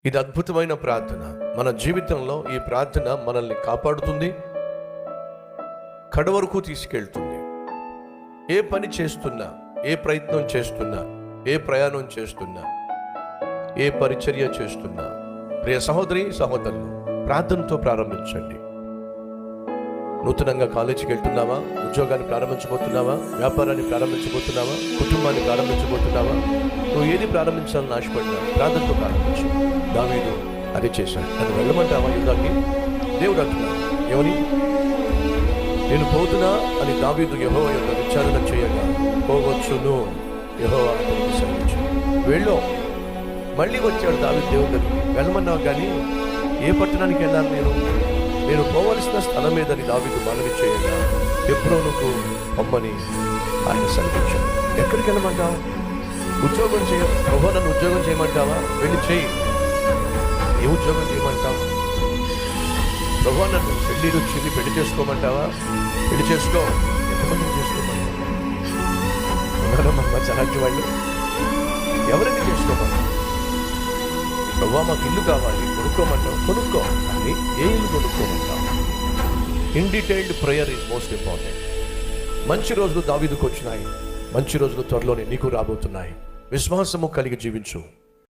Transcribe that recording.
ఇది అద్భుతమైన ప్రార్థన. మన జీవితంలో ఈ ప్రార్థన మనల్ని కాపాడుతుంది, కడవరకు తీసుకెళ్తుంది. ఏ పని చేస్తున్నా, ఏ ప్రయత్నం చేస్తున్నా, ఏ ప్రయాణం చేస్తున్నా, ఏ పరిచర్య చేస్తున్నా, ప్రియ సహోదరి సహోదరులు, ప్రార్థనతో ప్రారంభించండి. నూతనంగా కాలేజీకి వెళ్తున్నావా, ఉద్యోగాన్ని ప్రారంభించబోతున్నావా, వ్యాపారాన్ని ప్రారంభించబోతున్నావా, కుటుంబాన్ని ప్రారంభించబోతున్నావా, నువ్వు ఏది ప్రారంభించాలని ఆశపడినా ప్రార్థనతో ప్రారంభించు. దావీదు అదే చేశాడు. నన్ను వెళ్ళమంటావా యుద్ధానికి? దేవుడు అంటున్నాడు, ఏమని? నేను పోతున్నా అని దావీదు యెహోవా యొక్క విచారణ చేయగా, పోవచ్చును, యెహోవా అతనికి సెలవిచ్చాడు. వెళ్ళు. మళ్ళీ వచ్చాడు దావీదు దేవుడి దగ్గరికి. వెళ్ళమన్నావు కానీ ఏ పట్టణానికి వెళ్ళాలి? నేను పోవలసిన స్థలం ఏదని దావీదు మనవి చేయగా, హెబ్రోనుకు పొమ్మని ఆయన సెలవిచ్చాడు. ఎక్కడికి వెళ్ళమంటావు? ఉద్యోగం చేయ ప్రభు, నన్ను ఉద్యోగం చేయమంటావా? వెళ్ళి చేయి. ఏ ఉద్యోగం చేయమంటావు? ప్రభు, నన్ను చెల్లి పెళ్లి చేసుకోమంటావా? పెళ్లి చేసుకో. ఎంతమందిని చేసుకోమంటావు? చలాంటి వాళ్ళు ఎవరిని చేసుకోమంటావు? ప్రభు, మాకు ఇల్లు కావాలి, కొనుక్కోమంటావు. కొనుక్కో. కానీ ఏ ఇల్లు కొనుక్కోమంటావు? In detailed prayer is most important. మంచి రోజులు దావీదుకు వచ్చినాయి, మంచి రోజులు త్వరలోనే నీకు రాబోతున్నాయి. విశ్వాసము కలిగి జీవించు.